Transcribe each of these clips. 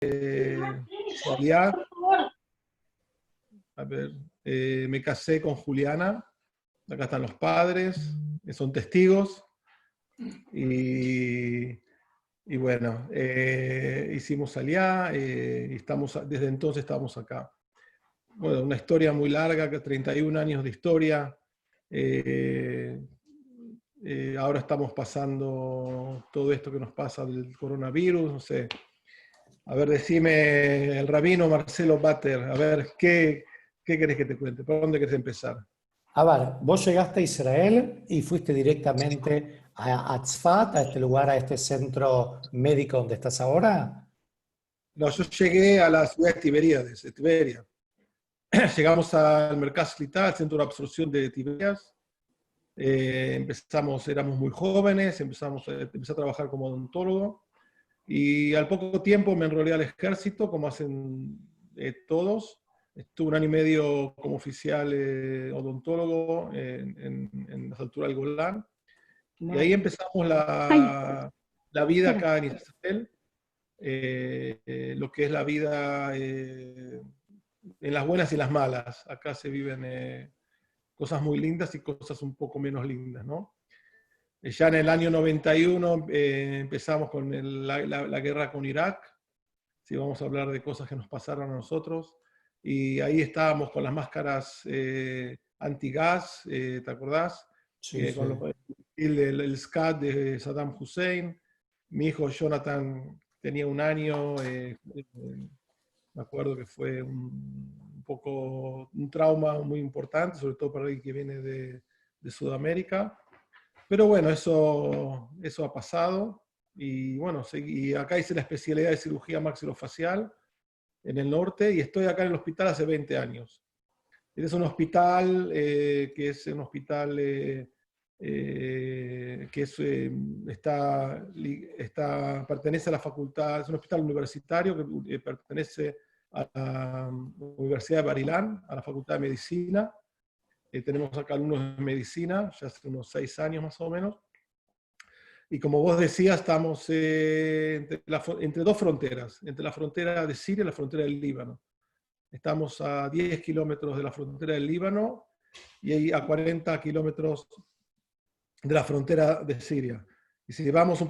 Aliá. A ver, me casé con Juliana. Acá están los padres, que son testigos. Y bueno, hicimos Aliá y desde entonces estamos acá. Bueno, una historia muy larga, 31 años de historia. Ahora estamos pasando todo esto que nos pasa del coronavirus, no sé. A ver, decime, el rabino Marcelo Bater, a ver, ¿qué querés que te cuente? ¿Por dónde querés empezar? A ver, vos llegaste a Israel y fuiste directamente a Tzfat, a este lugar, a este centro médico donde estás ahora. No, yo llegué a la ciudad de Tiberíades, de Tiberia. Llegamos al Mercado Shlita, al centro de absorción de Tiberias. Éramos muy jóvenes, empecé a trabajar como odontólogo. Y al poco tiempo me enrolé al ejército, como hacen todos. Estuve 1 año y medio como oficial odontólogo en las alturas del Golán. Y ahí empezamos la vida acá en Israel, lo que es la vida en las buenas y las malas. Acá se viven cosas muy lindas y cosas un poco menos lindas, ¿no? Ya en el año 91 empezamos con la guerra con Irak. Si vamos a hablar de cosas que nos pasaron a nosotros. Y ahí estábamos con las máscaras antigas, ¿te acordás? Sí, sí. Con el SCAD de Saddam Hussein. Mi hijo Jonathan tenía 1 año. Me acuerdo que fue un poco un trauma muy importante, sobre todo para alguien que viene de Sudamérica. Pero bueno, eso ha pasado. Y bueno, y acá hice la especialidad de cirugía maxilofacial en el norte y estoy acá en el hospital hace 20 años. Este es un hospital que es un hospital que pertenece a la facultad, es un hospital universitario que pertenece a la Universidad de Barilán, a la Facultad de Medicina. Tenemos acá alumnos de medicina, ya hace unos 6 años más o menos. Y como vos decías, estamos entre 2 fronteras, entre la frontera de Siria y la frontera del Líbano. Estamos a 10 kilómetros de la frontera del Líbano y a 40 kilómetros de la frontera de Siria. Y si vamos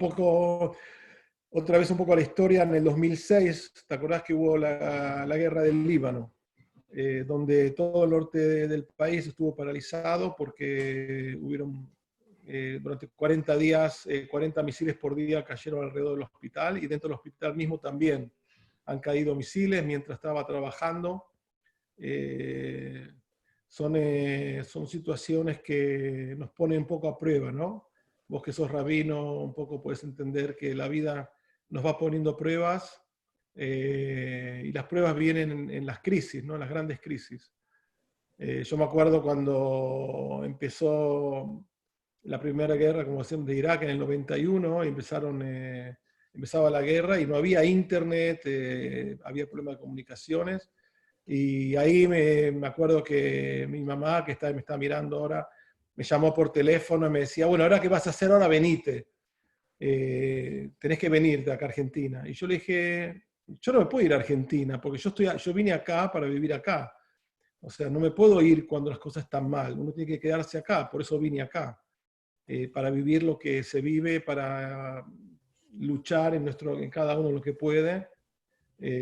otra vez un poco a la historia, en el 2006, ¿te acordás que hubo la guerra del Líbano? Donde todo el norte del país estuvo paralizado porque hubieron durante 40 días, 40 misiles por día cayeron alrededor del hospital y dentro del hospital mismo también han caído misiles mientras estaba trabajando. Son situaciones que nos ponen un poco a prueba, ¿no? Vos que sos rabino, un poco puedes entender que la vida nos va poniendo pruebas y las pruebas vienen en las crisis, ¿no? En las grandes crisis. Yo me acuerdo cuando empezó la primera guerra, como decíamos, de Irak en el 91, empezaba la guerra y no había internet, había problemas de comunicaciones. Y ahí me acuerdo que mi mamá, que me está mirando ahora, me llamó por teléfono y me decía, bueno, ¿ahora qué vas a hacer? Ahora venite. Tenés que venir de acá a Argentina. Y yo le dije, yo no me puedo ir a Argentina, porque yo vine acá para vivir acá. O sea, no me puedo ir cuando las cosas están mal. Uno tiene que quedarse acá, por eso vine acá. Para vivir lo que se vive, para luchar en cada uno lo que puede,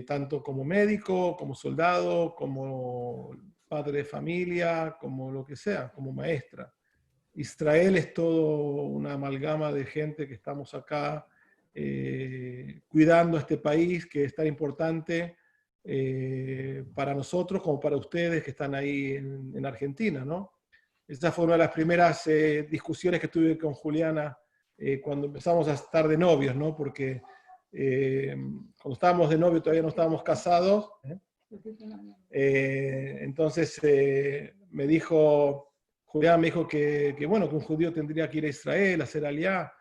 tanto como médico, como soldado, como padre de familia, como lo que sea, como maestra. Israel es todo una amalgama de gente que estamos acá cuidando a este país que es tan importante para nosotros como para ustedes que están ahí en Argentina, ¿no? Esta fue una de las primeras discusiones que tuve con Juliana cuando empezamos a estar de novios, ¿no? Porque cuando estábamos de novios todavía no estábamos casados. Entonces Juliana me dijo bueno, que un judío tendría que ir a Israel a hacer aliyá.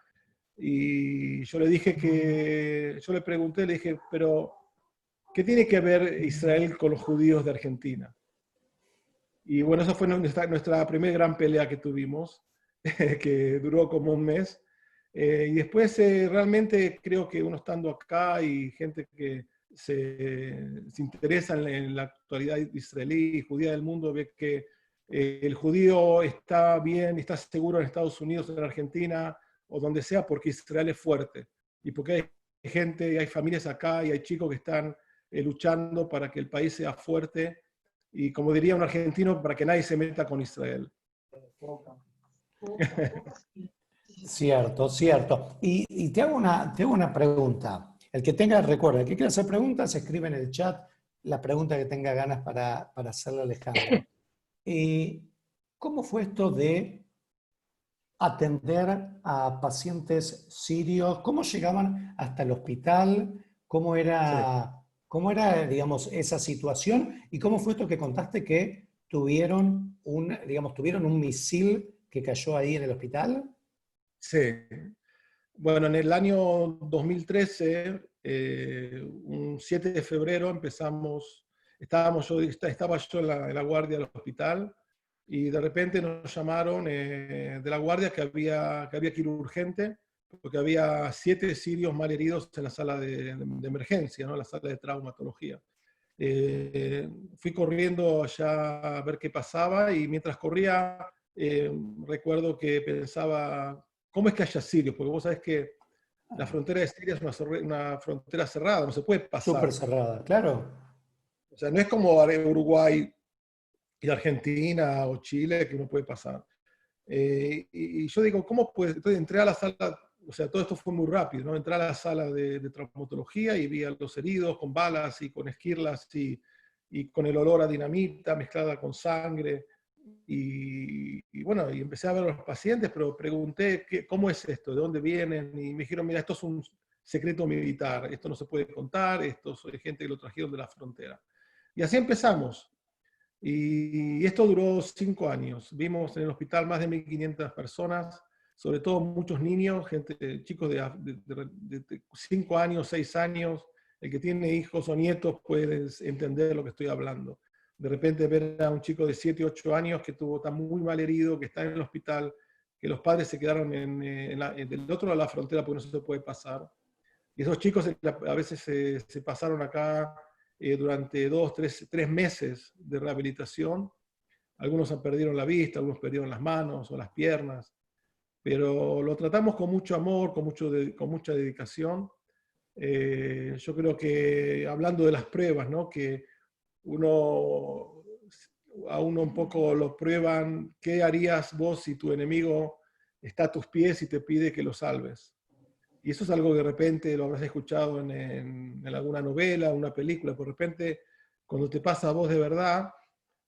Y yo le pregunté, le dije, pero ¿qué tiene que ver Israel con los judíos de Argentina? Y bueno, esa fue nuestra primera gran pelea que tuvimos, que duró como 1 mes. Y después realmente creo que uno estando acá y gente que se interesan en la actualidad israelí y judía del mundo, ve que el judío está bien, está seguro en Estados Unidos, en Argentina o donde sea, porque Israel es fuerte y porque hay gente y hay familias acá y hay chicos que están luchando para que el país sea fuerte y, como diría un argentino, para que nadie se meta con Israel. Cierto, cierto. Y te hago una pregunta. El que tenga, recuerda, el que quiera hacer preguntas, escribe en el chat la pregunta que tenga ganas para hacerle a Alejandro. ¿Cómo fue esto de atender a pacientes sirios? ¿Cómo llegaban hasta el hospital? Sí. Cómo era, digamos, esa situación? ¿Y cómo fue esto que contaste que tuvieron tuvieron un misil que cayó ahí en el hospital? Sí. Bueno, en el año 2013, un 7 de febrero estaba yo en la guardia del hospital y de repente nos llamaron de la guardia que había que ir urgente porque había 7 sirios mal heridos en la sala de emergencia, ¿no? En la sala de traumatología. Fui corriendo allá a ver qué pasaba y mientras corría recuerdo que pensaba, ¿cómo es que haya sirios? Porque vos sabés que la frontera de Siria es una frontera cerrada, no se puede Súper pasar. cerrada, claro. O sea, no es como Uruguay y Argentina o Chile que uno puede pasar. Y yo digo, ¿cómo puede? Entonces entré a la sala, o sea, todo esto fue muy rápido, ¿no? Entré a la sala de traumatología y vi a los heridos con balas y con esquirlas y con el olor a dinamita mezclada con sangre. Y bueno, y empecé a ver a los pacientes, pero pregunté, ¿cómo es esto? ¿De dónde vienen? Y me dijeron, mira, esto es un secreto militar, esto no se puede contar, esto es gente que lo trajeron de la frontera. Y así empezamos. Y esto duró 5 años. Vimos en el hospital más de 1.500 personas, sobre todo muchos niños, chicos de 5 años, 6 años. El que tiene hijos o nietos puede entender lo que estoy hablando. De repente ver a un chico de 7, 8 años que está muy mal herido, que está en el hospital, que los padres se quedaron del otro lado de la frontera porque no se puede pasar. Y esos chicos a veces se pasaron acá durante 2, 3 meses de rehabilitación. Algunos perdieron la vista, algunos perdieron las manos o las piernas, pero lo tratamos con mucho amor, con mucha dedicación. Yo creo que hablando de las pruebas, ¿no? Que uno, a uno un poco lo prueban, ¿qué harías vos si tu enemigo está a tus pies y te pide que lo salves? Y eso es algo que de repente lo habrás escuchado en alguna novela, una película, pero de repente cuando te pasa a vos de verdad,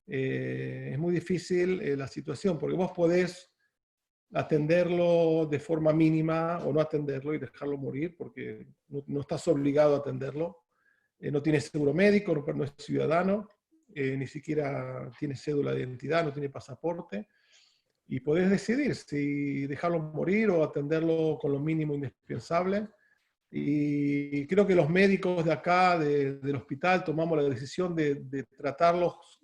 es muy difícil la situación, porque vos podés atenderlo de forma mínima o no atenderlo y dejarlo morir, porque no estás obligado a atenderlo. No tiene seguro médico, no es ciudadano, ni siquiera tiene cédula de identidad, no tiene pasaporte. Y podés decidir si dejarlo morir o atenderlo con lo mínimo indispensable. Y creo que los médicos de acá, del hospital, tomamos la decisión de tratarlos,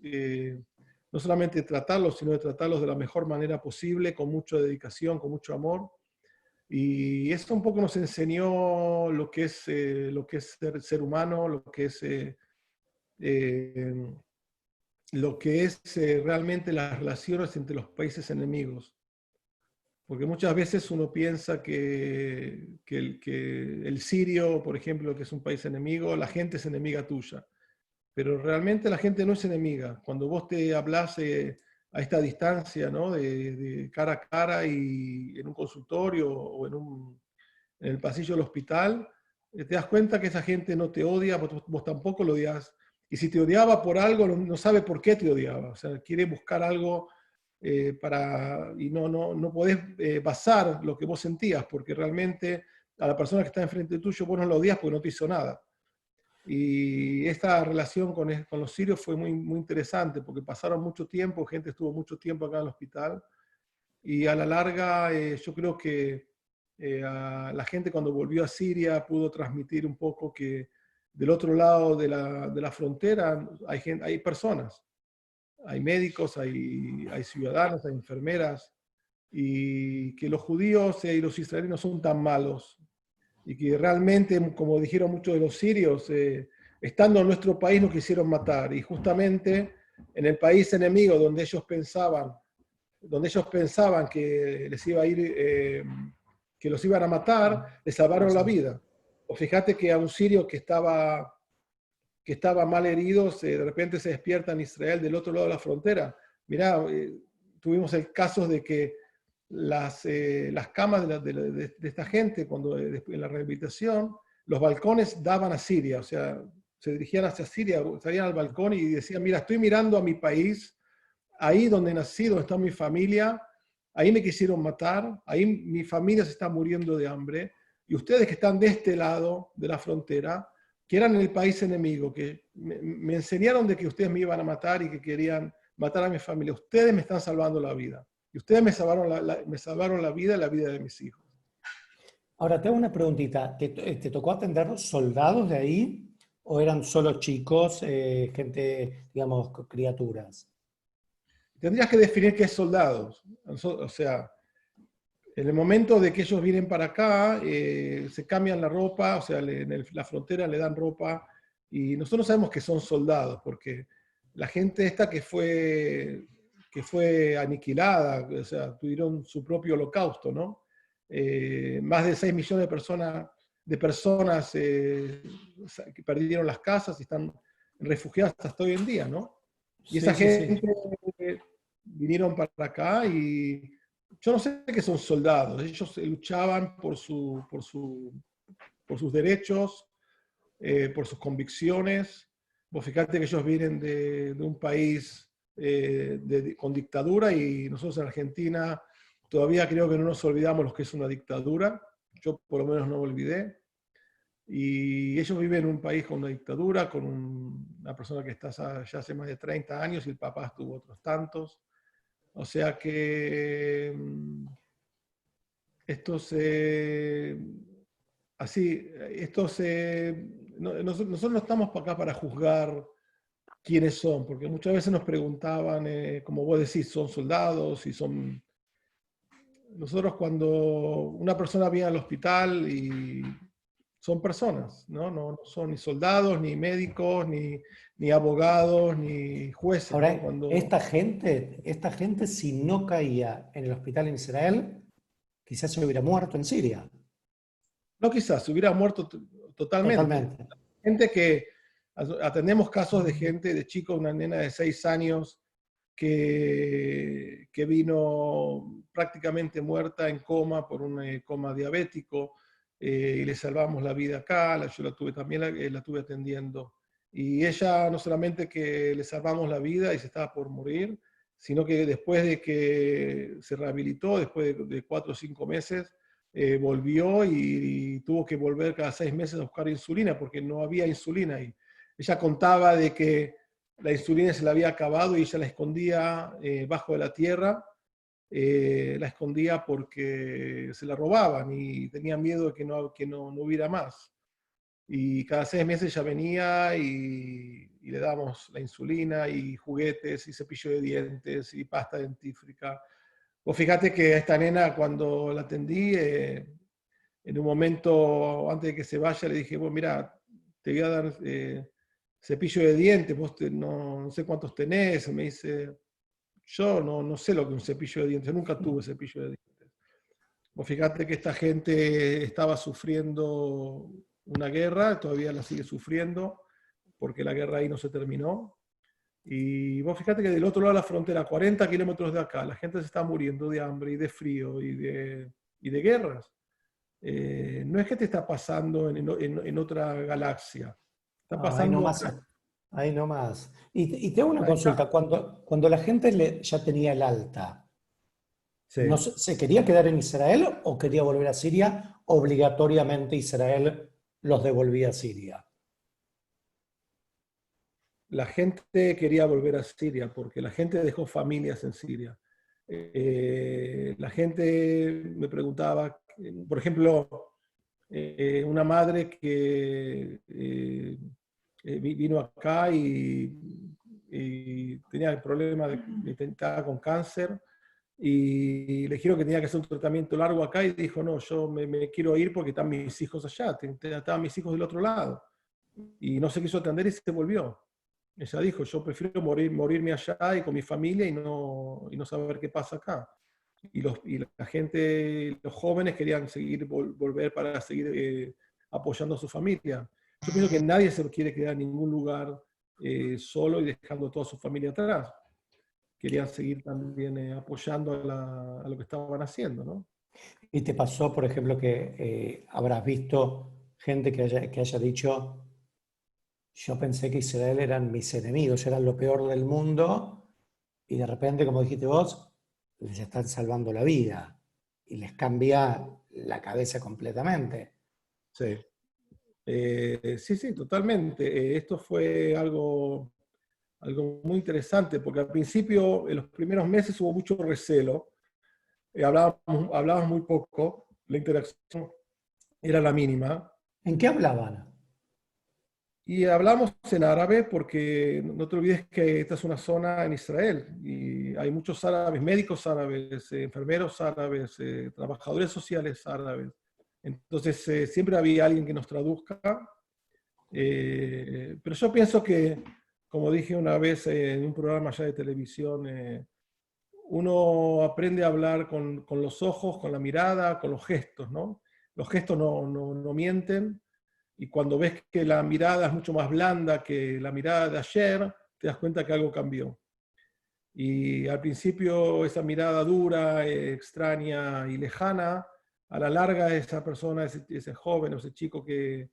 no solamente de tratarlos, sino de tratarlos de la mejor manera posible, con mucha dedicación, con mucho amor. Y esto un poco nos enseñó lo que es ser humano, eh, lo que es realmente las relaciones entre los países enemigos. Porque muchas veces uno piensa que el sirio, por ejemplo, que es un país enemigo, la gente es enemiga tuya. Pero realmente la gente no es enemiga. Cuando vos te hablas a esta distancia, ¿no? de cara a cara y en un consultorio o en el pasillo del hospital, te das cuenta que esa gente no te odia, vos tampoco lo odias. Y si te odiaba por algo, no sabe por qué te odiaba. O sea, quiere buscar algo y no podés basar lo que vos sentías, porque realmente a la persona que está enfrente tuyo vos no lo odias porque no te hizo nada. Y esta relación con los sirios fue muy, muy interesante, porque pasaron mucho tiempo, gente estuvo mucho tiempo acá en el hospital, y a la larga yo creo que a la gente cuando volvió a Siria pudo transmitir un poco que del otro lado de la frontera hay personas, hay médicos, hay ciudadanos, hay enfermeras, y que los judíos y los israelíes no son tan malos, y que realmente, como dijeron muchos de los sirios, estando en nuestro país nos quisieron matar. Y justamente en el país enemigo donde ellos pensaban que les iba a ir, que los iban a matar, les salvaron la vida. O fíjate que a un sirio que estaba mal herido, de repente se despierta en Israel del otro lado de la frontera. Mirá, tuvimos el caso de que las camas de esta gente, cuando en la rehabilitación, los balcones daban a Siria, o sea, se dirigían hacia Siria, salían al balcón y decían, mira, estoy mirando a mi país, ahí donde nací, donde está mi familia, ahí me quisieron matar, ahí mi familia se está muriendo de hambre, y ustedes que están de este lado de la frontera, que eran el país enemigo, que me enseñaron de que ustedes me iban a matar y que querían matar a mi familia, ustedes me están salvando la vida. Y ustedes me salvaron la vida y la vida de mis hijos. Ahora, te hago una preguntita. ¿Te tocó atender soldados de ahí o eran solo chicos, gente, digamos, criaturas? Tendrías que definir qué es soldados. O sea, en el momento de que ellos vienen para acá, se cambian la ropa, o sea, en la frontera le dan ropa, y nosotros sabemos que son soldados, porque la gente esta que fue aniquilada, o sea, tuvieron su propio holocausto, ¿no? Más de 6 millones de personas que perdieron las casas y están refugiadas hasta hoy en día, ¿no? Y esa gente vinieron para acá y yo no sé qué son soldados, ellos luchaban por sus derechos, por sus convicciones. Vos fíjate que ellos vienen de un país con dictadura y nosotros en Argentina todavía creo que no nos olvidamos lo que es una dictadura. Yo por lo menos no me olvidé. Y ellos viven en un país con una dictadura, con una persona que está ya hace más de 30 años y el papá estuvo otros tantos. O sea que estos, nosotros no estamos acá para juzgar quiénes son, porque muchas veces nos preguntaban, como vos decís, son soldados y son... Nosotros cuando una persona viene al hospital y son personas, ¿no? No son ni soldados, ni médicos, ni abogados, ni jueces. Ahora, ¿no? esta gente, si no caía en el hospital en Israel, quizás se hubiera muerto en Siria. No, quizás, se hubiera muerto totalmente. Gente que atendemos casos de gente, de chicos, una nena de 6 años que vino prácticamente muerta en coma por un coma diabético y le salvamos la vida acá, yo la tuve también, la tuve atendiendo. Y ella no solamente que le salvamos la vida y se estaba por morir, sino que después de que se rehabilitó, después de 4 o 5 meses, volvió y tuvo que volver cada 6 meses a buscar insulina porque no había insulina. Y ella contaba de que la insulina se la había acabado y ella la escondía bajo de la tierra, la escondía porque se la robaban y tenía miedo de que no hubiera más. Y cada 6 meses ella venía y le damos la insulina y juguetes y cepillo de dientes y pasta dentífrica. Vos fíjate que a esta nena cuando la atendí, en un momento antes de que se vaya le dije, bueno, mira, te voy a dar cepillo de dientes, vos no sé cuántos tenés. Me dice, yo no sé lo que es un cepillo de dientes, yo nunca tuve cepillo de dientes. Vos fíjate que esta gente estaba sufriendo una guerra, todavía la sigue sufriendo, porque la guerra ahí no se terminó. Y vos fíjate que del otro lado de la frontera, a 40 kilómetros de acá, la gente se está muriendo de hambre y de frío y de guerras. No es que te está pasando en otra galaxia, está pasando acá. Ahí nomás. Y te hago una consulta. Cuando la gente ya tenía el alta, Sí. ¿no se quería quedar en Israel o quería volver a Siria? Obligatoriamente Israel los devolvía a Siria. La gente quería volver a Siria porque la gente dejó familias en Siria. La gente me preguntaba, por ejemplo, una madre que vino acá y tenía el problema estaba con cáncer y le dijeron que tenía que hacer un tratamiento largo acá y dijo, no, yo me quiero ir porque están mis hijos allá, estaban mis hijos del otro lado. y no se quiso atender y se volvió. Ella dijo, yo prefiero morirme allá y con mi familia y no saber qué pasa acá. Y la gente, los jóvenes querían seguir, volver para seguir apoyando a su familia. Yo pienso que nadie se quiere quedar en ningún lugar solo y dejando toda su familia atrás. Querían seguir también apoyando a lo que estaban haciendo, ¿no? ¿Y te pasó, por ejemplo, que habrás visto gente que haya dicho, yo pensé que Israel eran mis enemigos, eran lo peor del mundo, y de repente, como dijiste vos, les están salvando la vida y les cambia la cabeza completamente? Sí. Sí, sí, totalmente. Esto fue algo muy interesante, porque al principio, en los primeros meses, hubo mucho recelo. Hablábamos muy poco, la interacción era la mínima. ¿En qué hablaban? Y hablamos en árabe porque no te olvides que esta es una zona en Israel y hay muchos árabes, médicos árabes, enfermeros árabes, trabajadores sociales árabes. Entonces siempre había alguien que nos traduzca. Pero yo pienso que, como dije una vez en un programa ya de televisión, uno aprende a hablar con los ojos, con la mirada, con los gestos, ¿no? Los gestos no mienten, y cuando ves que la mirada es mucho más blanda que la mirada de ayer, te das cuenta que algo cambió. Y al principio esa mirada dura, extraña y lejana, a la larga esa persona, ese joven o ese chico que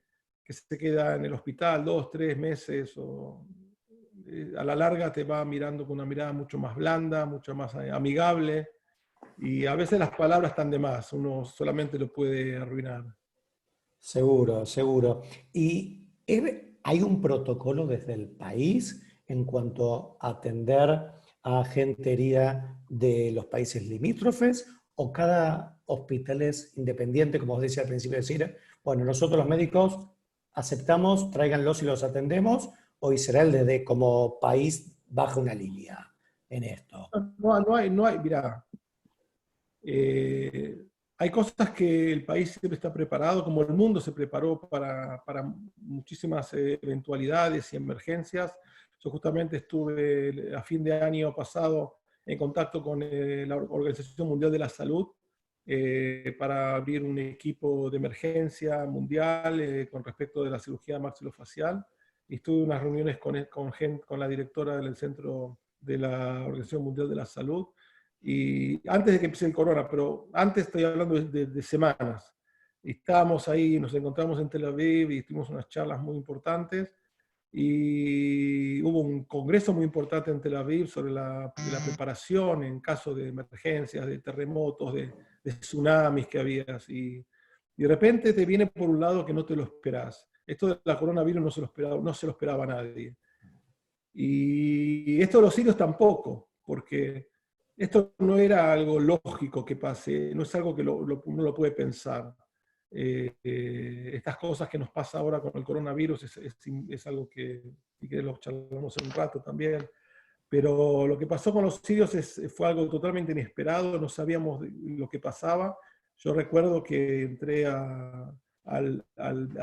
se queda en el hospital 2, 3 meses, a la larga te va mirando con una mirada mucho más blanda, mucho más amigable, y a veces las palabras están de más, uno solamente lo puede arruinar. Seguro, seguro. ¿Y hay un protocolo desde el país en cuanto a atender a gente herida de los países limítrofes, o cada hospital es independiente, como os decía al principio, decir, bueno, nosotros los médicos aceptamos, tráiganlos y los atendemos, o Israel desde como país baja una línea en esto? Mira, eh, hay cosas que el país siempre está preparado, como el mundo se preparó para muchísimas eventualidades y emergencias. Yo justamente estuve a fin de año pasado en contacto con la Organización Mundial de la Salud para abrir un equipo de emergencia mundial con respecto de la cirugía maxilofacial. Y estuve en unas reuniones con la directora del Centro de la Organización Mundial de la Salud, y antes de que empiece el corona, pero antes estoy hablando de semanas. Y estábamos ahí, nos encontramos en Tel Aviv y tuvimos unas charlas muy importantes, y hubo un congreso muy importante en Tel Aviv sobre la preparación en caso de emergencias, de terremotos, de tsunamis que había. Y de repente te viene por un lado que no te lo esperás. Esto de la coronavirus no se lo esperaba nadie. Y esto de los sirios tampoco, porque esto no era algo lógico que pase, no es algo que uno lo puede pensar. Estas cosas que nos pasa ahora con el coronavirus es algo que, si querés, lo charlamos en un rato también. Pero lo que pasó con los sirios fue algo totalmente inesperado, no sabíamos lo que pasaba. Yo recuerdo que entré al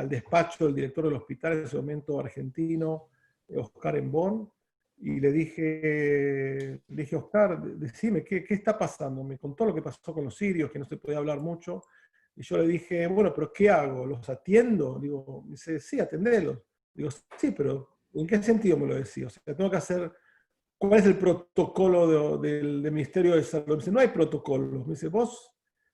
despacho del director del hospital, en ese momento argentino, Oscar Embón, y le dije, Oscar, decime, ¿qué está pasando? Me contó lo que pasó con los sirios, que no se podía hablar mucho. Y yo le dije, bueno, pero ¿qué hago? ¿Los atiendo? Digo, me dice, sí, atendelos. Digo, sí, pero ¿en qué sentido me lo decía? O sea, tengo que hacer, ¿cuál es el protocolo del Ministerio de Salud? Me dice, no hay protocolo. Me dice,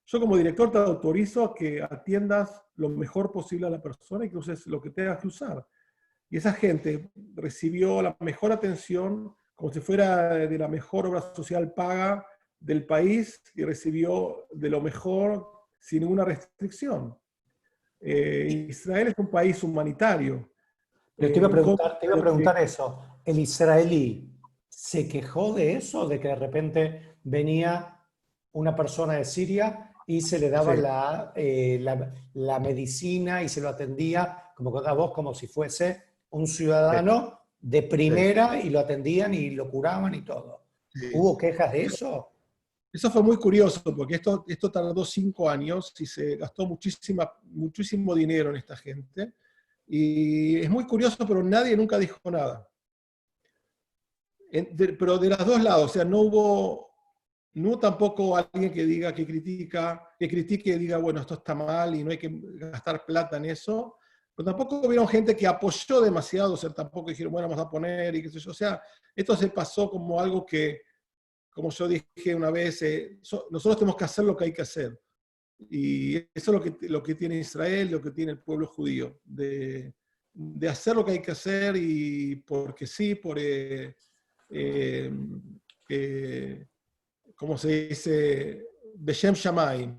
yo como director te autorizo a que atiendas lo mejor posible a la persona y que uses lo que tengas que usar. Y esa gente recibió la mejor atención, como si fuera de la mejor obra social paga del país, y recibió de lo mejor sin ninguna restricción. Israel es un país humanitario. Pero En contra te iba a de lo que, preguntar eso. ¿El israelí se quejó de eso, de que de repente venía una persona de Siria y se le daba sí, la medicina y se lo atendía, como contás vos, como si fuese un sí, ciudadano de sí, primera, y lo atendían y lo curaban y todo? sí. ¿Hubo quejas de eso? Eso fue muy curioso, porque esto tardó 5 años y se gastó muchísimo dinero en esta gente. Y es muy curioso, pero nadie nunca dijo nada. Pero de los dos lados, o sea, no hubo tampoco alguien que diga, que critique y diga, bueno, esto está mal y no hay que gastar plata en eso, pero tampoco hubieron gente que apoyó demasiado, o sea, tampoco dijeron, bueno, vamos a poner y qué sé yo, o sea, esto se pasó como algo que, como yo dije una vez, nosotros tenemos que hacer lo que hay que hacer. Y eso es lo que tiene Israel, lo que tiene el pueblo judío, de hacer lo que hay que hacer y porque sí, eh, ¿cómo se dice? Beshem Shamayim.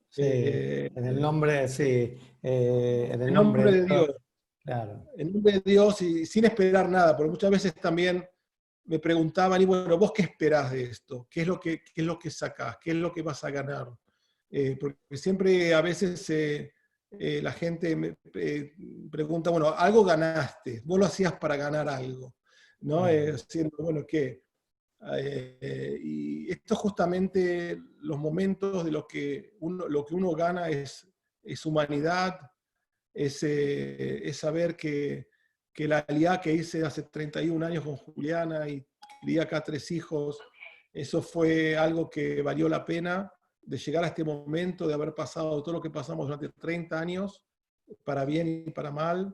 Sí, en el nombre, sí, en el En nombre nombre de de Dios, Dios. claro. En nombre de Dios y sin esperar nada, porque muchas veces también me preguntaban, y bueno, ¿vos qué esperás de esto? ¿Qué es lo que sacás? ¿Qué es lo que vas a ganar? Porque siempre a veces la gente me pregunta, bueno, algo ganaste, vos lo hacías para ganar algo, ¿no? Siendo, bueno, ¿qué? Y esto justamente los momentos de lo que uno gana es humanidad, es saber que la alianza que hice hace 31 años con Juliana y crié acá 3 hijos, eso fue algo que valió la pena de llegar a este momento, de haber pasado todo lo que pasamos durante 30 años, para bien y para mal,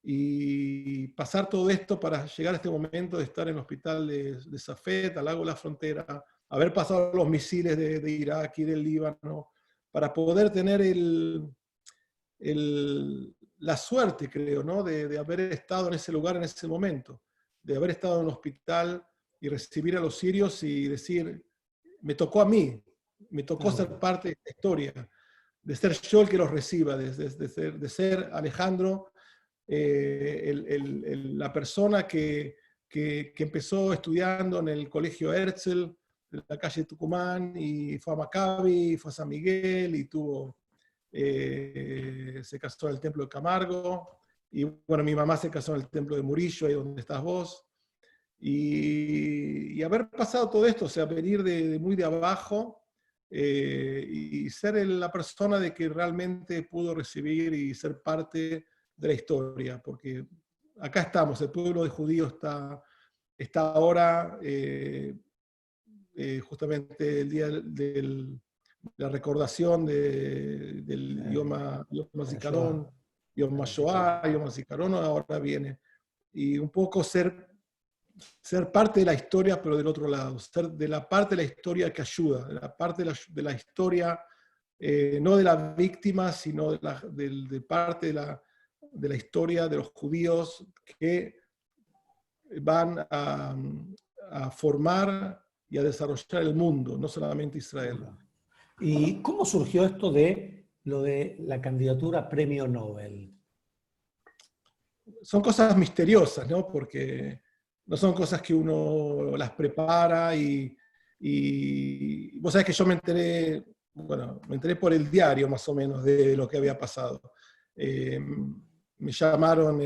y pasar todo esto para llegar a este momento de estar en el hospital de Safed, al lado de la frontera, haber pasado los misiles de Irak y del Líbano, para poder tener la suerte, creo, ¿no? de haber estado en ese lugar en ese momento, de haber estado en un hospital y recibir a los sirios y decir, me tocó a mí, me tocó ser parte de esta historia, de ser yo el que los reciba, de ser Alejandro, la persona que empezó estudiando en el colegio Herzl, en la calle Tucumán, y fue a Maccabi, fue a San Miguel, y se casó en el templo de Camargo, y bueno, mi mamá se casó en el templo de Murillo, ahí donde estás vos, y haber pasado todo esto, o sea, venir muy de abajo, y ser la persona de que realmente pudo recibir y ser parte de la historia, porque acá estamos, el pueblo de judíos está ahora, justamente el día la recordación del Yom HaZikaron, Yom HaShoah, Yom HaZikaron, ahora viene. Y un poco ser parte de la historia, pero del otro lado, ser de la parte de la historia que ayuda, de la parte de la historia, no de la víctima, sino de parte de la historia de los judíos que van a formar y a desarrollar el mundo, no solamente Israel. ¿Y cómo surgió esto de lo de la candidatura a Premio Nobel? Son cosas misteriosas, ¿no? Porque no son cosas que uno las prepara y vos sabés que yo me enteré por el diario más o menos de lo que había pasado. Me llamaron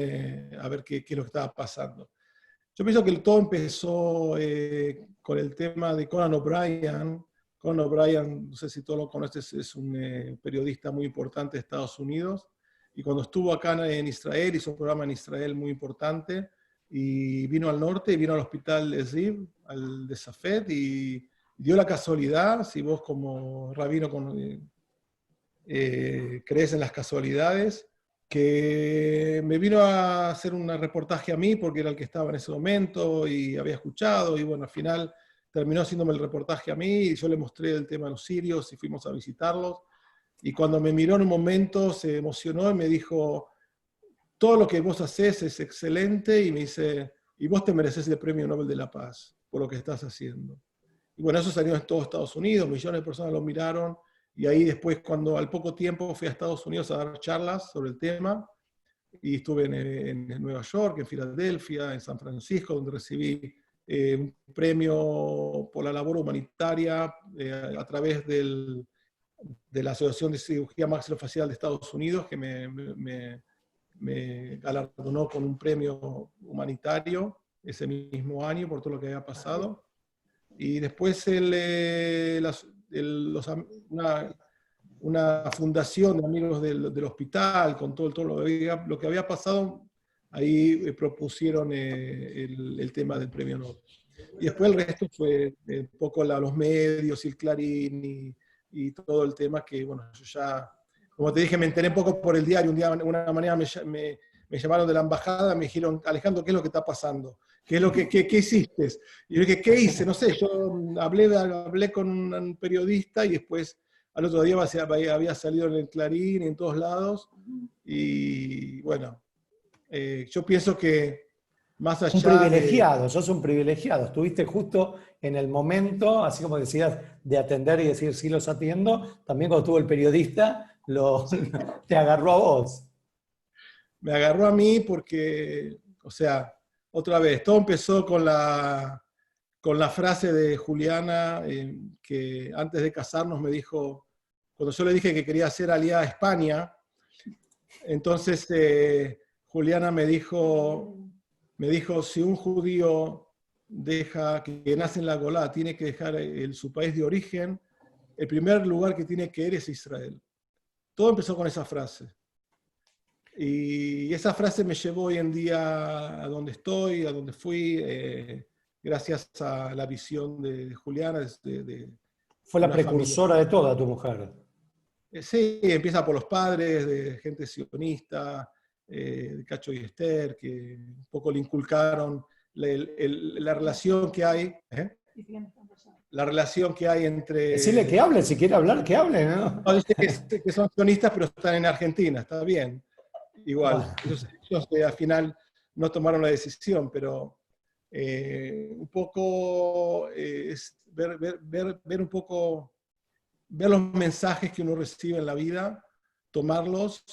a ver qué es lo que estaba pasando. Yo pienso que todo empezó con el tema de Conan O'Brien. Conan O'Brien, no sé si todos lo conoces, es un periodista muy importante de Estados Unidos. Y cuando estuvo acá en Israel, hizo un programa en Israel muy importante. Y vino al norte, y vino al hospital de Ziv, al de Safed, y dio la casualidad, si vos como rabino crees en las casualidades, que me vino a hacer un reportaje a mí porque era el que estaba en ese momento y había escuchado y bueno, al final terminó haciéndome el reportaje a mí y yo le mostré el tema de los sirios y fuimos a visitarlos y cuando me miró en un momento se emocionó y me dijo, todo lo que vos hacés es excelente y me dice, y vos te mereces el Premio Nobel de la Paz por lo que estás haciendo. Y bueno, eso salió en todo Estados Unidos, millones de personas lo miraron y ahí después, cuando al poco tiempo fui a Estados Unidos a dar charlas sobre el tema, y estuve en Nueva York, en Filadelfia, en San Francisco, donde recibí un premio por la labor humanitaria a través de la Asociación de Cirugía Maxilofacial de Estados Unidos, que me galardonó con un premio humanitario ese mismo año por todo lo que había pasado. Y después una fundación de amigos del hospital, con todo lo que había pasado, ahí propusieron el tema del premio Nobel. Y después el resto fue un poco los medios y el Clarín y todo el tema que, bueno, yo ya, como te dije, me enteré un poco por el diario. Un día, de una manera, me llamaron de la embajada, me dijeron, Alejandro, ¿qué es lo que está pasando? ¿Qué hiciste? Y yo dije, ¿qué hice? No sé, yo hablé con un periodista y después al otro día había salido en el Clarín y en todos lados. Y bueno, yo pienso que más Un allá de... privilegiado, sos un privilegiado. Estuviste justo en el momento, así como decías, de atender y decir sí los atiendo, también cuando estuvo el periodista, te agarró a vos. Me agarró a mí porque, o sea, otra vez, todo empezó con la frase de Juliana, que antes de casarnos me dijo, cuando yo le dije que quería ser aliada a España, entonces Juliana me dijo, si un judío que nace en la Golá, tiene que dejar su país de origen, el primer lugar que tiene que ir es Israel. Todo empezó con esa frase. Y esa frase me llevó hoy en día a donde estoy, a donde fui, gracias a la visión de Juliana, de Fue la una familia. precursora de toda tu mujer. Sí, empieza por los padres, de gente sionista, de Cacho y Esther, que un poco le inculcaron la relación que hay, la relación que hay Decirle que entre... hable, si quiere hablar, que hable, ¿no? No, dice que son sionistas, pero están en Argentina, está bien. Igual, Bueno, ellos al final no tomaron la decisión, pero un poco es ver un poco, ver los mensajes que uno recibe en la vida, tomarlos,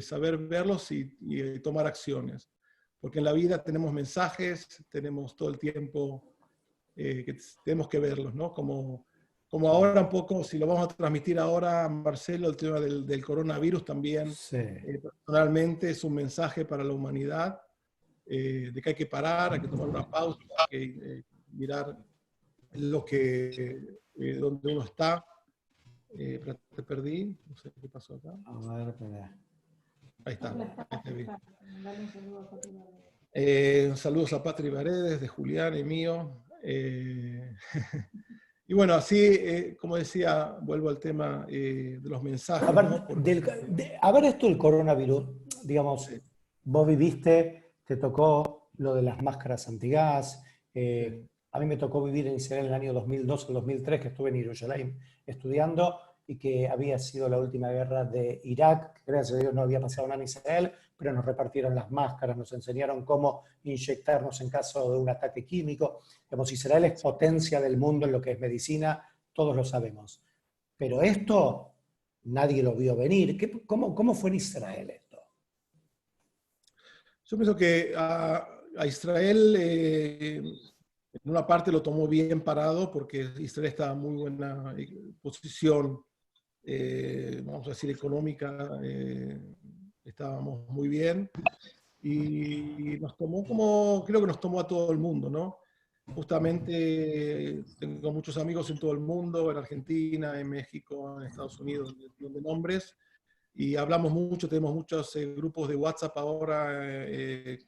saber verlos y tomar acciones. Porque en la vida tenemos mensajes, tenemos todo el tiempo que tenemos que verlos, ¿no? Como ahora un poco, si lo vamos a transmitir ahora, Marcelo, el tema del coronavirus también, sí. personalmente es un mensaje para la humanidad, de que hay que parar, hay que tomar una pausa, hay que mirar donde uno está. Te perdí, no sé qué pasó acá. A ver, espera. Ahí está, ahí te vi. Saludos a Patri Paredes, de Julián y mío. Y bueno, así, como decía, vuelvo al tema de los mensajes, A ver, ¿no? a ver esto del coronavirus, digamos, Sí, vos viviste, te tocó lo de las máscaras antigas, sí, a mí me tocó vivir en Israel en el año 2002 o 2003, que estuve en Jerusalén estudiando y que había sido la última guerra de Irak, que gracias a Dios no había pasado nada en Israel, pero nos repartieron las máscaras, nos enseñaron cómo inyectarnos en caso de un ataque químico. Digamos, Israel es potencia del mundo en lo que es medicina, todos lo sabemos. Pero esto nadie lo vio venir. ¿Cómo fue en Israel esto? Yo pienso que a Israel, en una parte lo tomó bien parado, porque Israel está en muy buena posición, vamos a decir, económica, estábamos muy bien, y nos tomó como, creo que nos tomó a todo el mundo, ¿no? Justamente tengo muchos amigos en todo el mundo, en Argentina, en México, en Estados Unidos, de nombres, y hablamos mucho, tenemos muchos grupos de WhatsApp ahora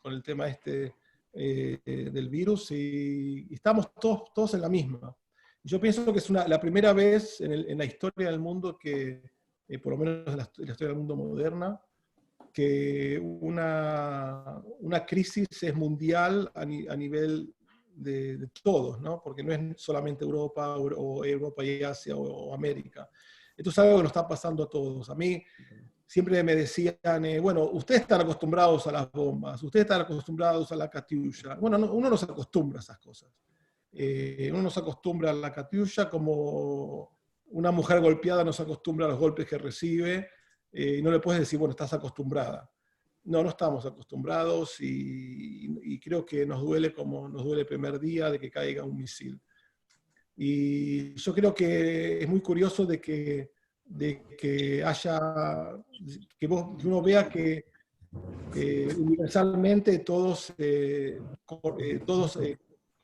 con el tema del virus y estamos todos en la misma. Yo pienso que es la primera vez en la historia del mundo que, por lo menos en la historia del mundo moderna, que una crisis es mundial a nivel de todos, ¿no? Porque no es solamente Europa o Europa y Asia o América. Esto es algo que nos está pasando a todos. A mí siempre me decían, bueno, ustedes están acostumbrados a las bombas, ustedes están acostumbrados a la Katyusha. Bueno, uno no se acostumbra a esas cosas. Uno no se acostumbra a la Katyusha como una mujer golpeada no se acostumbra a los golpes que recibe, y no le puedes decir, bueno, estás acostumbrada. No estamos acostumbrados y creo que nos duele como nos duele el primer día de que caiga un misil. Y yo creo que es muy curioso de que haya, que uno vea que universalmente todos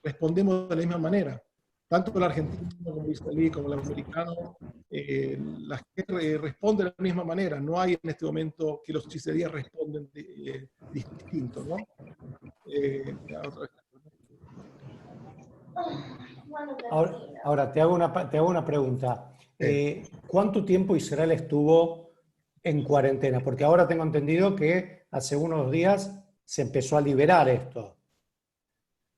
respondemos de la misma manera, tanto el argentino como el israelí, como el americano, la gente responde de la misma manera. No hay en este momento que los 15 días responden distinto, ¿no? Ahora te hago una pregunta. ¿Cuánto tiempo Israel estuvo en cuarentena? Porque ahora tengo entendido que hace unos días se empezó a liberar esto.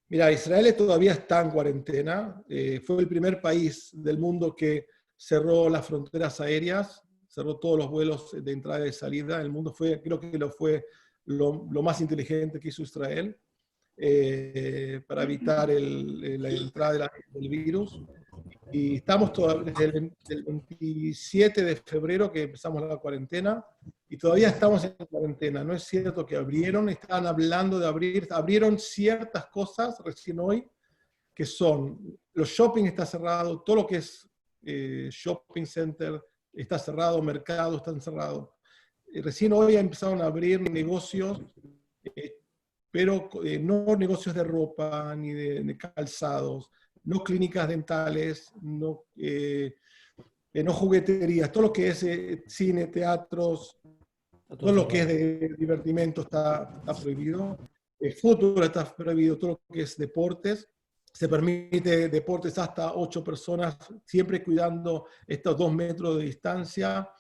Mira, Israel todavía está en cuarentena. Fue el primer país del mundo que cerró las fronteras aéreas, cerró todos los vuelos de entrada y salida. El mundo creo que fue lo más inteligente que hizo Israel para evitar la entrada del virus. Y estamos desde el 27 de febrero que empezamos la cuarentena y todavía estamos en cuarentena. No es cierto que abrieron, estaban hablando de abrir, abrieron ciertas cosas recién hoy, que son, los shopping está cerrado, todo lo que es shopping center está cerrado, mercados están cerrados. Recién hoy empezaron a abrir negocios, pero no negocios de ropa ni de calzados, no clínicas dentales, no jugueterías, todo lo que es cine, teatros, todo lo que es de divertimento está prohibido. El fútbol está prohibido, todo lo que es deportes. Se permite deportes hasta 8 personas, siempre cuidando estos 2 metros de distancia.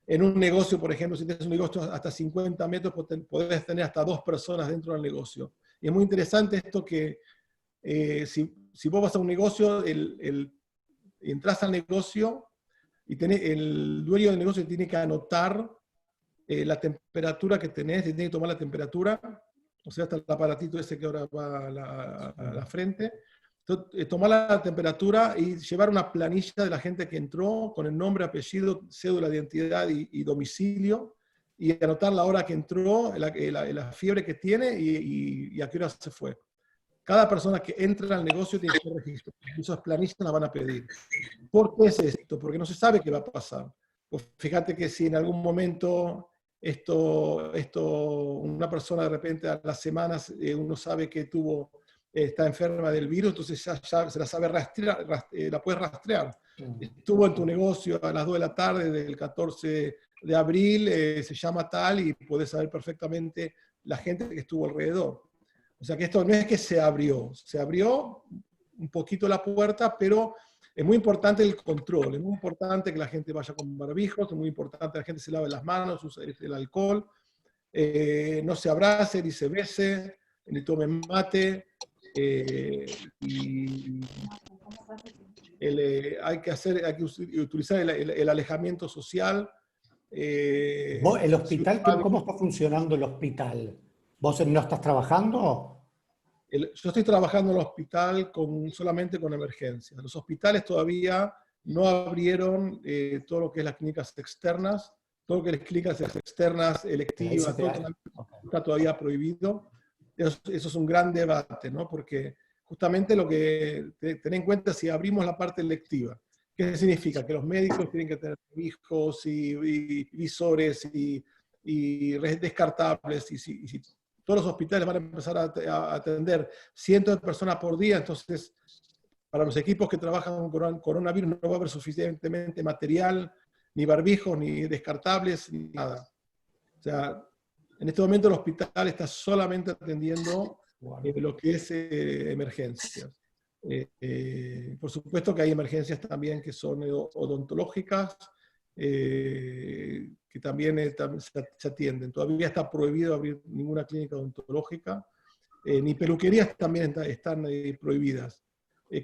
En un negocio, por ejemplo, si tienes un negocio hasta 50 metros, podés tener hasta 2 personas dentro del negocio. Y es muy interesante esto que si vos vas a un negocio, entras al negocio y el dueño del negocio tiene que anotar la temperatura que tenés, tiene que tomar la temperatura, o sea, hasta el aparatito ese que ahora va a la frente. Entonces, tomar la temperatura y llevar una planilla de la gente que entró con el nombre, apellido, cédula de identidad y domicilio, y anotar la hora que entró, la fiebre que tiene y a qué hora se fue. Cada persona que entra al negocio tiene que registrar. Esas planillas las van a pedir. ¿Por qué es esto? Porque no se sabe qué va a pasar. Pues fíjate que si en algún momento una persona de repente a las semanas uno sabe que está enferma del virus, entonces ya se la sabe rastrear, la puedes rastrear. Estuvo en tu negocio a las 2 de la tarde del 14 de abril, se llama tal y puedes saber perfectamente la gente que estuvo alrededor. O sea que esto no es que se abrió un poquito la puerta, pero es muy importante el control, es muy importante que la gente vaya con barbijos, es muy importante que la gente se lave las manos, use el alcohol, no se abrace ni se bese, ni tomen mate, y hay que utilizar el alejamiento social. ¿El hospital, cómo está funcionando el hospital? ¿Vos no estás trabajando? Yo estoy trabajando en el hospital solamente con emergencias. Los hospitales todavía no abrieron todo lo que es las clínicas externas, todo lo que es clínicas externas, electivas, todo está todavía prohibido. Eso es un gran debate, ¿no? Porque justamente lo que ten en cuenta si abrimos la parte electiva, ¿qué significa? Que los médicos tienen que tener hijos y visores y descartables, y si todos los hospitales van a empezar a atender cientos de personas por día, entonces para los equipos que trabajan con coronavirus no va a haber suficientemente material, ni barbijos, ni descartables, ni nada. O sea, en este momento el hospital está solamente atendiendo lo que es emergencias. Por supuesto que hay emergencias también que son odontológicas, que también se atienden. Todavía está prohibido abrir ninguna clínica odontológica, ni peluquerías también están prohibidas.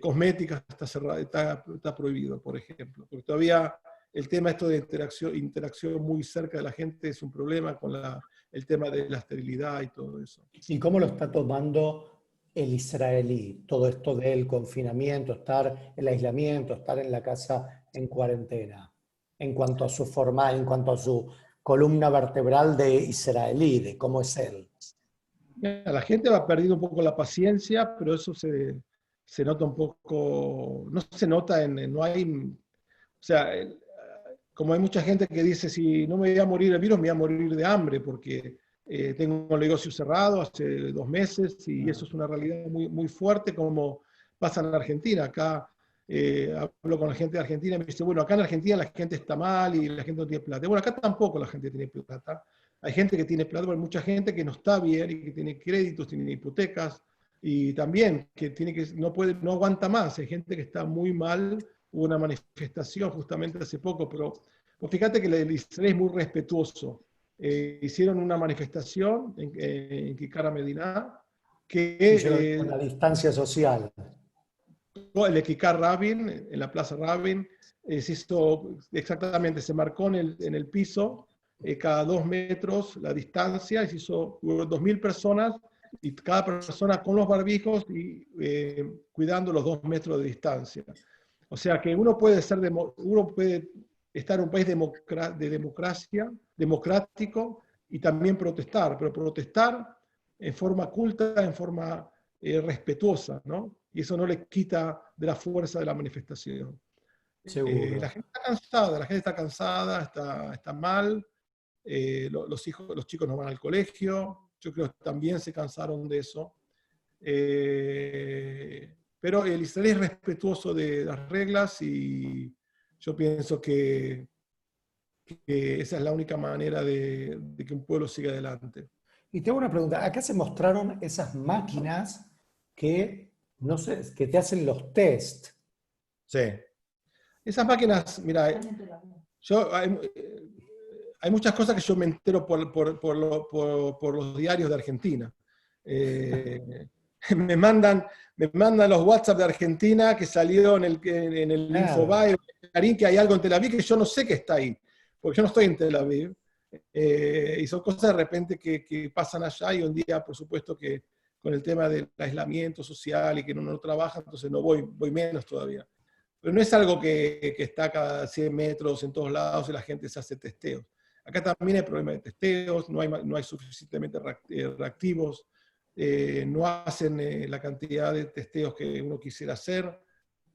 Cosméticas está prohibido, por ejemplo. Porque todavía el tema esto de interacción muy cerca de la gente es un problema con el tema de la esterilidad y todo eso. ¿Y cómo lo está tomando el israelí? Todo esto del confinamiento, el aislamiento, estar en la casa en cuarentena. En cuanto a su forma, en cuanto a su columna vertebral de israelí, de cómo es él. La gente va perdiendo un poco la paciencia, pero eso se nota un poco, no se nota no hay, o sea, como hay mucha gente que dice, si no me voy a morir del virus, me voy a morir de hambre, porque tengo un negocio cerrado hace 2 meses, y eso es una realidad muy, muy fuerte, como pasa en Argentina. Acá hablo con la gente de Argentina y me dice, bueno, acá en Argentina la gente está mal y la gente no tiene plata. Bueno, acá tampoco la gente tiene plata. Hay gente que tiene plata, pero hay mucha gente que no está bien y que tiene créditos, tiene hipotecas y también que no aguanta más. Hay gente que está muy mal. Hubo una manifestación justamente hace poco, pero fíjate que el Israel es muy respetuoso. Hicieron una manifestación en Kikara Medina que Sí, con la distancia social. el Kikar Rabin, en la Plaza Rabin, se hizo exactamente, se marcó en el piso cada 2 metros la distancia, y se hizo 2.000 personas, y cada persona con los barbijos y cuidando los 2 metros de distancia. O sea que uno puede estar en un país de democracia, democrático, y también protestar, pero protestar en forma culta, en forma respetuosa, ¿no? Y eso no le quita de la fuerza de la manifestación. Seguro. La gente está cansada, está mal, los chicos no van al colegio, yo creo que también se cansaron de eso. Pero el Israel es respetuoso de las reglas y yo pienso que esa es la única manera de que un pueblo siga adelante. Y tengo una pregunta. Acá se mostraron esas máquinas que, no sé, que te hacen los test. Sí. Esas máquinas, mira, hay muchas cosas que yo me entero por los diarios de Argentina. Eh, me mandan los WhatsApp de Argentina que salió en el Claro. Infobae, que hay algo en Tel Aviv que yo no sé que está ahí, porque yo no estoy en Tel Aviv. Y son cosas de repente que pasan allá, y un día, por supuesto, que con el tema del aislamiento social y que uno no trabaja, entonces no voy menos todavía. Pero no es algo que está cada 100 metros en todos lados y la gente se hace testeos. Acá también hay problemas de testeos, no hay suficientemente reactivos, no hacen la cantidad de testeos que uno quisiera hacer.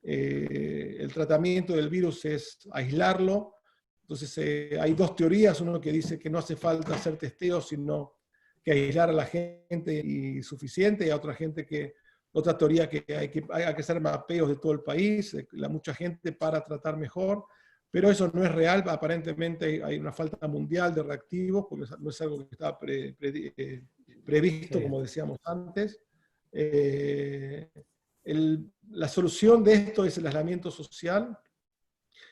El tratamiento del virus es aislarlo. Entonces hay 2 teorías, uno que dice que no hace falta hacer testeos, sino que aislar a la gente y suficiente, y a otra teoría que hay que hacer mapeos de todo el país, mucha gente para tratar mejor, pero eso no es real. Aparentemente hay una falta mundial de reactivos, porque no es algo que estaba previsto, Sí. como decíamos antes. La solución de esto es el aislamiento social,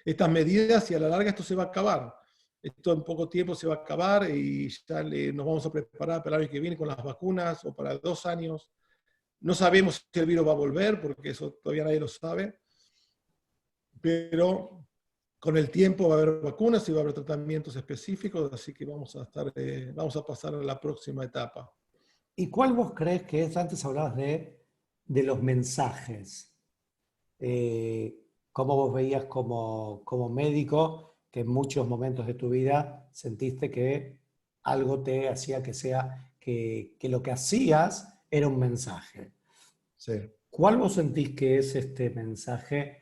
estas medidas, y a la larga esto se va a acabar. Esto en poco tiempo se va a acabar y ya nos vamos a preparar para el año que viene con las vacunas, o para 2 años. No sabemos si el virus va a volver, porque eso todavía nadie lo sabe, pero con el tiempo va a haber vacunas y va a haber tratamientos específicos, así que vamos a pasar a la próxima etapa. ¿Y cuál vos crees que es? Antes hablabas de los mensajes. ¿Cómo vos veías como médico que en muchos momentos de tu vida sentiste que algo te hacía que lo que hacías era un mensaje? Sí. ¿Cuál vos sentís que es este mensaje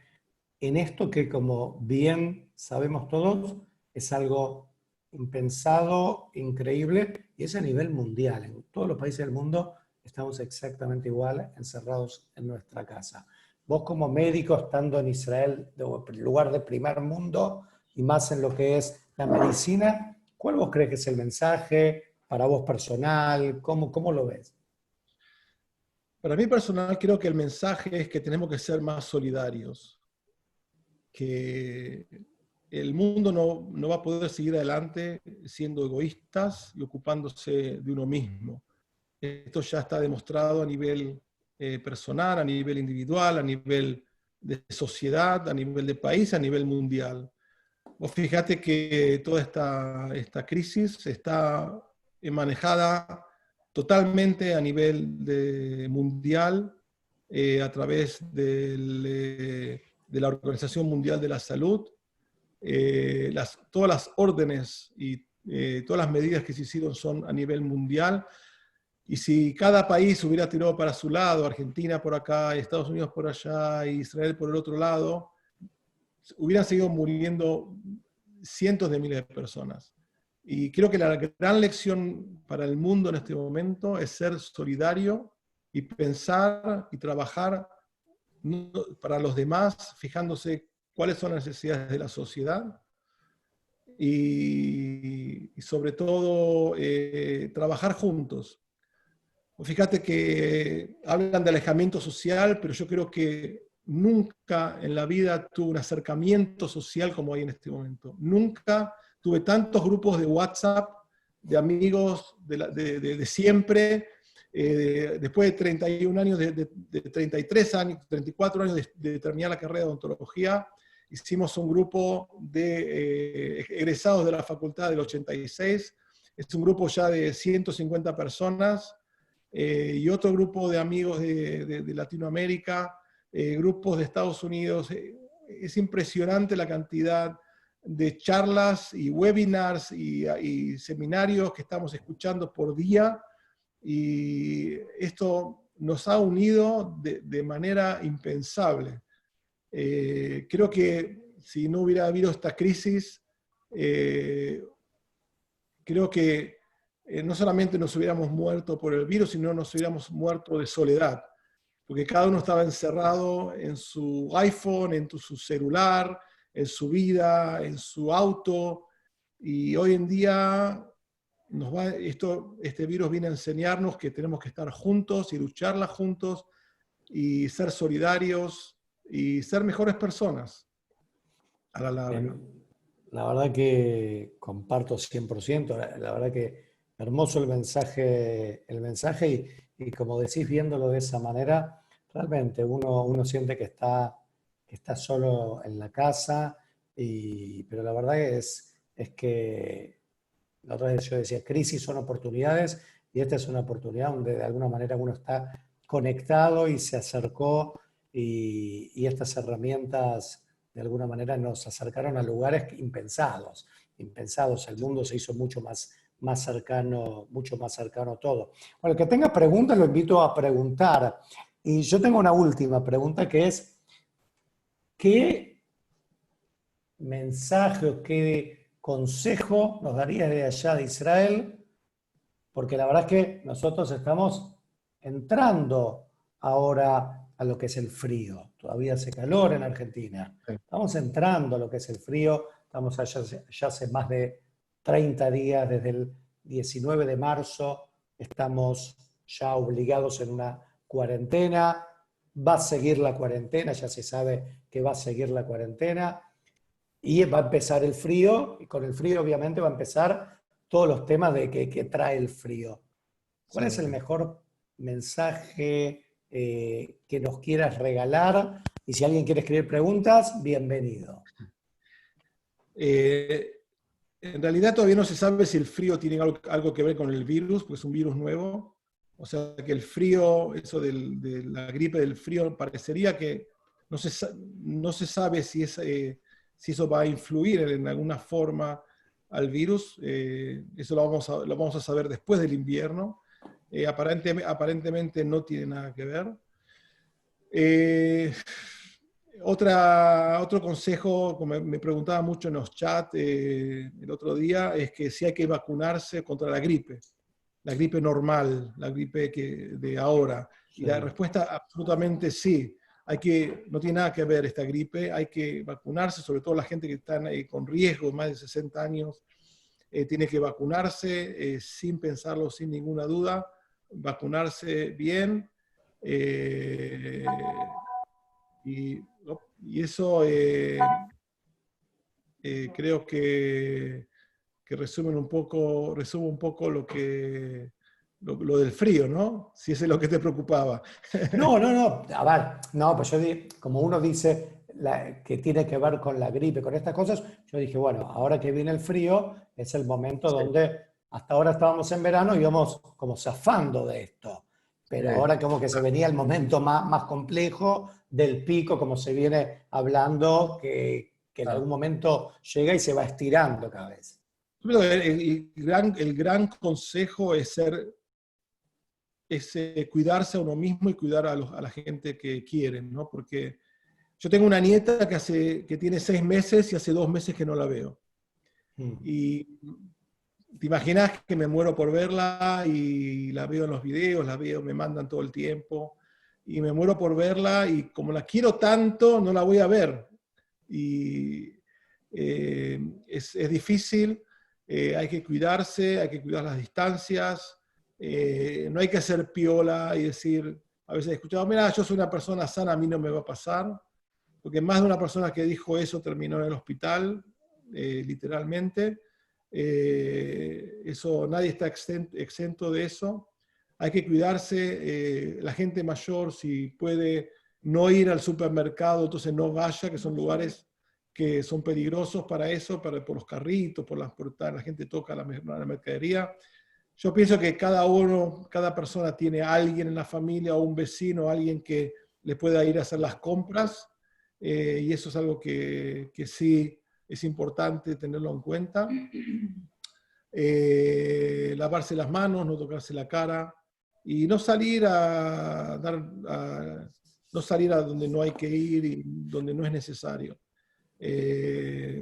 en esto que, como bien sabemos todos, es algo impensado, increíble, y es a nivel mundial? En todos los países del mundo estamos exactamente igual, encerrados en nuestra casa. Vos como médico, estando en Israel, lugar de primer mundo, y más en lo que es la medicina, ¿cuál vos crees que es el mensaje para vos personal? ¿Cómo lo ves? Para mí personal, creo que el mensaje es que tenemos que ser más solidarios, que el mundo no va a poder seguir adelante siendo egoístas y ocupándose de uno mismo. Esto ya está demostrado a nivel personal, a nivel individual, a nivel de sociedad, a nivel de país, a nivel mundial. Vos fíjate que toda esta crisis está manejada totalmente a nivel mundial, a través de la Organización Mundial de la Salud. Todas las órdenes y todas las medidas que se hicieron son a nivel mundial. Y si cada país hubiera tirado para su lado, Argentina por acá, Estados Unidos por allá, Israel por el otro lado, hubieran seguido muriendo cientos de miles de personas. Y creo que la gran lección para el mundo en este momento es ser solidario y pensar y trabajar para los demás, fijándose cuáles son las necesidades de la sociedad y sobre todo trabajar juntos. Fíjate que hablan de alejamiento social, pero yo creo que nunca en la vida tuve un acercamiento social como hay en este momento. Nunca tuve tantos grupos de WhatsApp, de amigos de siempre, después de 31 años, de 33 años, 34 años de terminar la carrera de odontología, hicimos un grupo de egresados de la facultad del 86, es un grupo ya de 150 personas, y otro grupo de amigos de Latinoamérica, grupos de Estados Unidos. Es impresionante la cantidad de charlas y webinars y seminarios que estamos escuchando por día, y esto nos ha unido de manera impensable. Creo que si no hubiera habido esta crisis, creo que no solamente nos hubiéramos muerto por el virus, sino nos hubiéramos muerto de soledad, porque cada uno estaba encerrado en su iPhone, en su celular, en su vida, en su auto, y hoy en día este virus viene a enseñarnos que tenemos que estar juntos y lucharla juntos y ser solidarios y ser mejores personas a la larga. La verdad que comparto 100%, la verdad que hermoso el mensaje y como decís, viéndolo de esa manera, realmente uno siente que está solo en la casa, pero la verdad es que la otra vez yo decía, crisis son oportunidades y esta es una oportunidad donde de alguna manera uno está conectado y se acercó y estas herramientas de alguna manera nos acercaron a lugares impensados. El mundo se hizo mucho más cercano todo. Bueno, el que tenga preguntas lo invito a preguntar. Y yo tengo una última pregunta que es, ¿qué mensaje o qué consejo nos darías de allá de Israel? Porque la verdad es que nosotros estamos entrando ahora a lo que es el frío. Todavía hace calor en Argentina. Estamos entrando a lo que es el frío. Estamos allá ya hace más de 30 días, desde el 19 de marzo, estamos ya obligados en una cuarentena. Va a seguir la cuarentena, ya se sabe que va a seguir la cuarentena. Y va a empezar el frío, y con el frío obviamente va a empezar todos los temas que trae el frío. ¿Cuál es el mejor mensaje que nos quieras regalar? Y si alguien quiere escribir preguntas, bienvenido. En realidad todavía no se sabe si el frío tiene algo que ver con el virus, porque es un virus nuevo. O sea que el frío, eso de la gripe del frío, parecería que no se sabe si eso va a influir en alguna forma al virus. Eso lo vamos a saber después del invierno. Aparentemente no tiene nada que ver. Otro consejo, como me preguntaba mucho en los chats el otro día, es que sí hay que vacunarse contra la gripe normal, la gripe de ahora. Sí. Y la respuesta absolutamente sí. No tiene nada que ver esta gripe, hay que vacunarse, sobre todo la gente que está con riesgo, más de 60 años, tiene que vacunarse sin pensarlo, sin ninguna duda, vacunarse bien. Y eso creo que resume un poco lo del frío, ¿no? Si ese es lo que te preocupaba. No. A ver, no, pues como uno dice que tiene que ver con la gripe, con estas cosas, yo dije, bueno, ahora que viene el frío, es el momento donde hasta ahora estábamos en verano y íbamos como zafando de esto. Pero ahora como que se venía el momento más complejo del pico, como se viene hablando, que en algún momento llega y se va estirando cada vez. El gran consejo es cuidarse a uno mismo y cuidar a la gente que quieren, ¿no? Porque yo tengo una nieta que tiene 6 meses y hace 2 meses que no la veo. Y te imaginas que me muero por verla y la veo en los videos, me mandan todo el tiempo. y me muero por verla, y como la quiero tanto, no la voy a ver. Y es difícil, hay que cuidarse, hay que cuidar las distancias, no hay que hacer piola y decir, a veces he escuchado, mira, yo soy una persona sana, a mí no me va a pasar, porque más de una persona que dijo eso terminó en el hospital, literalmente. Eso, nadie está exento de eso. Hay que cuidarse, la gente mayor, si puede no ir al supermercado, entonces no vaya, que son lugares que son peligrosos para eso, por los carritos, la gente toca la mercadería. Yo pienso que cada persona tiene a alguien en la familia o un vecino, alguien que le pueda ir a hacer las compras, y eso es algo que sí es importante tenerlo en cuenta. Lavarse las manos, no tocarse la cara y no salir no salir a donde no hay que ir y donde no es necesario. Y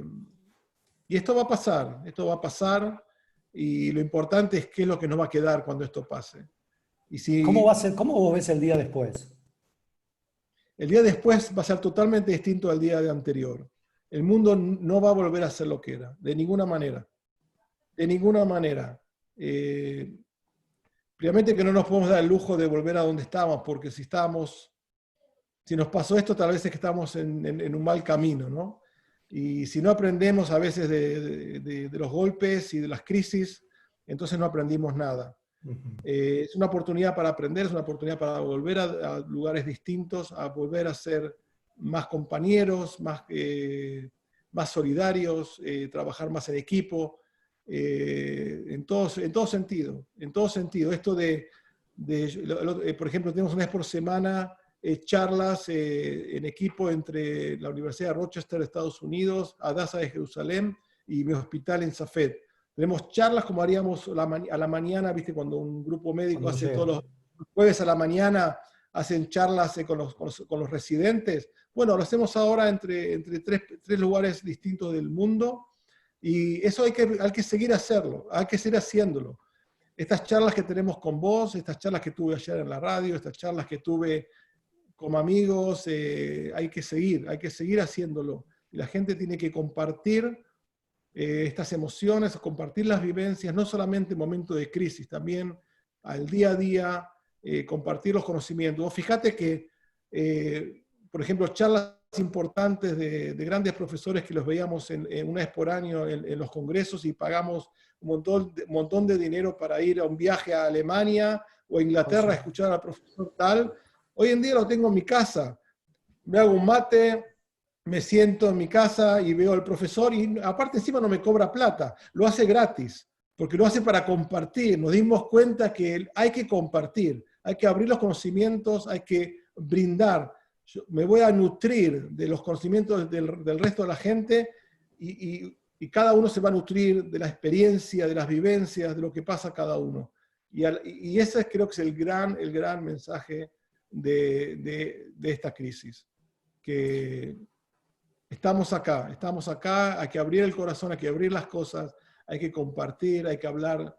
esto va a pasar, y lo importante es qué es lo que nos va a quedar cuando esto pase. Y ¿Cómo va a si ser, cómo vos ves el día después? el día después va a ser totalmente distinto al día anterior. El mundo no va a volver a ser lo que era, de ninguna manera. De ninguna manera. Primeramente que no nos podemos dar el lujo de volver a donde estábamos, porque si nos pasó esto, tal vez es que estamos en un mal camino, ¿no? Y si no aprendemos a veces de los golpes y de las crisis, entonces no aprendimos nada. Es una oportunidad para aprender, es una oportunidad para volver a lugares distintos, a volver a ser más compañeros, más solidarios, trabajar más en equipo, en todo sentido. Esto por ejemplo, tenemos una vez por semana charlas en equipo entre la Universidad de Rochester de Estados Unidos, Hadassah de Jerusalén y mi hospital en Safed. Tenemos charlas como haríamos a la mañana, ¿viste? Cuando un grupo médico hace todos los jueves a la mañana, hacen charlas con los residentes. Bueno, lo hacemos ahora entre tres lugares distintos del mundo, y eso hay que seguir hacerlo, hay que seguir haciéndolo. Estas charlas que tenemos con vos, estas charlas que tuve ayer en la radio, estas charlas que tuve como amigos, hay que seguir haciéndolo. Y la gente tiene que compartir estas emociones, compartir las vivencias, no solamente en momentos de crisis, también al día a día, compartir los conocimientos. Fíjate que, por ejemplo, charlas importantes de grandes profesores que los veíamos una vez por año en los congresos, y pagamos un montón de dinero para ir a un viaje a Alemania o a Inglaterra a escuchar al profesor tal. Hoy en día lo tengo en mi casa, me hago un mate, me siento en mi casa y veo al profesor, y aparte encima no me cobra plata, lo hace gratis, porque lo hace para compartir. Nos dimos cuenta que hay que compartir, hay que abrir los conocimientos, hay que brindar. Yo me voy a nutrir de los conocimientos del resto de la gente, y cada uno se va a nutrir de la experiencia, de las vivencias, de lo que pasa a cada uno. Y ese creo que es el gran mensaje de esta crisis, que estamos acá, hay que abrir el corazón, hay que abrir las cosas, hay que compartir, hay que hablar.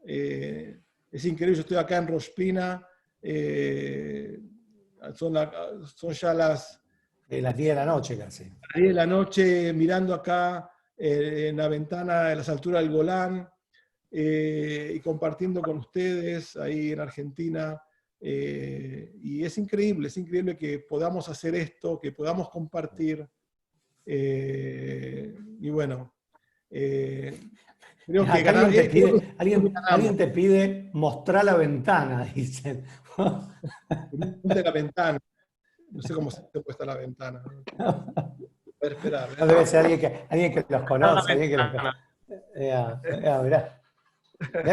Es increíble, yo estoy acá en Rosh Pina, son ya las 10 de la noche casi. 10 de la noche, mirando acá en la ventana de las alturas del Golán, y compartiendo con ustedes ahí en Argentina. Y es increíble que podamos hacer esto, que podamos compartir. Y bueno, creo que alguien te pide mostrar la ventana, dicen. de la ventana. No sé cómo se puede estar la ventana. A ver, esperar. No debe ser alguien que los conoce. Mirá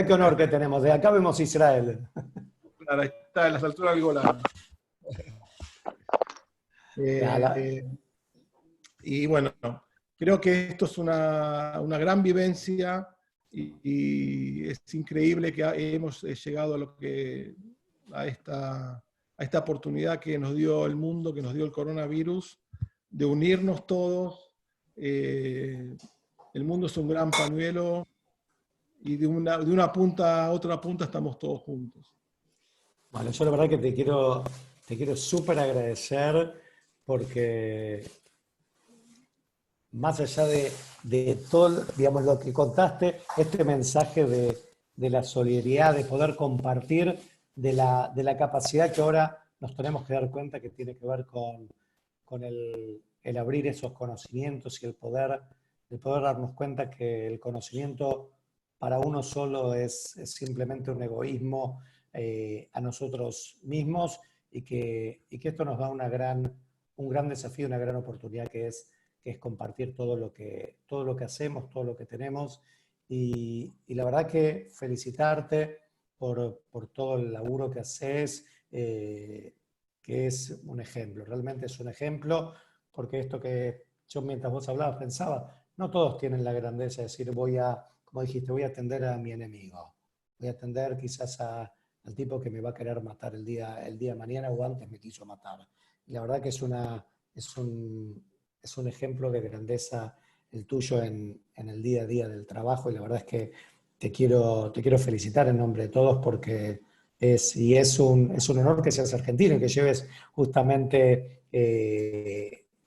qué honor que tenemos. De acá vemos Israel. Claro, ahí está, en las alturas del Golán. Y bueno, creo que esto es una gran vivencia, y es increíble que hemos llegado a esta oportunidad que nos dio el mundo, que nos dio el coronavirus, de unirnos todos. El mundo es un gran pañuelo, y de una punta a otra punta estamos todos juntos. Bueno, yo la verdad que te quiero te quiero súper agradecer porque más allá de todo, digamos, lo que contaste, este mensaje de la solidaridad, de poder compartir, de la capacidad que ahora nos tenemos que dar cuenta que tiene que ver con el abrir esos conocimientos y el poder darnos cuenta que el conocimiento para uno solo es simplemente un egoísmo a nosotros mismos y que esto nos da un gran desafío, una gran oportunidad que es compartir todo lo que hacemos, todo lo que tenemos. Y la verdad que felicitarte por todo el laburo que haces, que es un ejemplo, realmente es un ejemplo, porque esto que yo mientras vos hablabas pensaba, no todos tienen la grandeza de decir como dijiste, voy a atender a mi enemigo, voy a atender quizás al tipo que me va a querer matar el día de mañana o antes me quiso matar. Y la verdad que es un ejemplo de grandeza el tuyo en el día a día del trabajo y la verdad es que te quiero felicitar en nombre de todos porque es un honor que seas argentino y que lleves justamente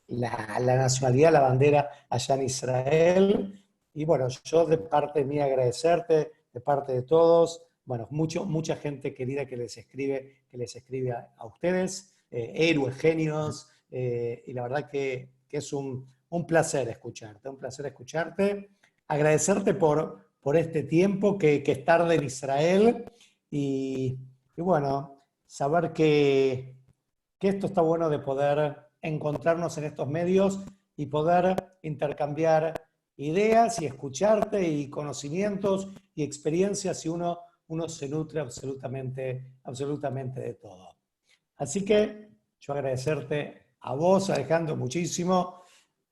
la nacionalidad, la bandera allá en Israel. Y bueno, yo de parte mía agradecerte, de parte de todos, bueno, mucha gente querida que les escribe a ustedes, héroes, genios, y la verdad que es un placer escucharte, agradecerte por este tiempo que es tarde en Israel y bueno, saber que esto está bueno de poder encontrarnos en estos medios y poder intercambiar ideas y escucharte y conocimientos y experiencias y uno se nutre absolutamente de todo. Así que yo agradecerte a vos, Alejandro, muchísimo,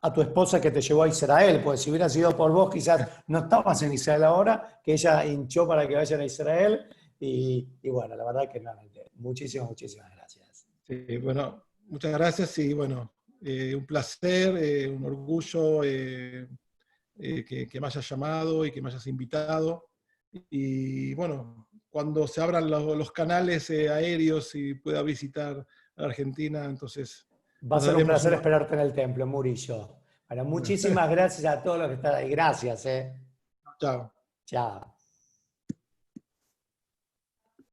a tu esposa que te llevó a Israel, pues si hubiera sido por vos quizás no estabas en Israel ahora, que ella hinchó para que vayan a Israel y bueno, la verdad que nada, muchísimas gracias. Sí, bueno, muchas gracias y bueno, un placer, un orgullo que me hayas llamado y que me hayas invitado. Y bueno, cuando se abran los canales aéreos y pueda visitar a Argentina, entonces Va a nos ser un daremos placer una... esperarte en el templo, Murillo. Bueno, Bueno, muchísimas gracias a todos los que están ahí. Gracias. chao. Chao.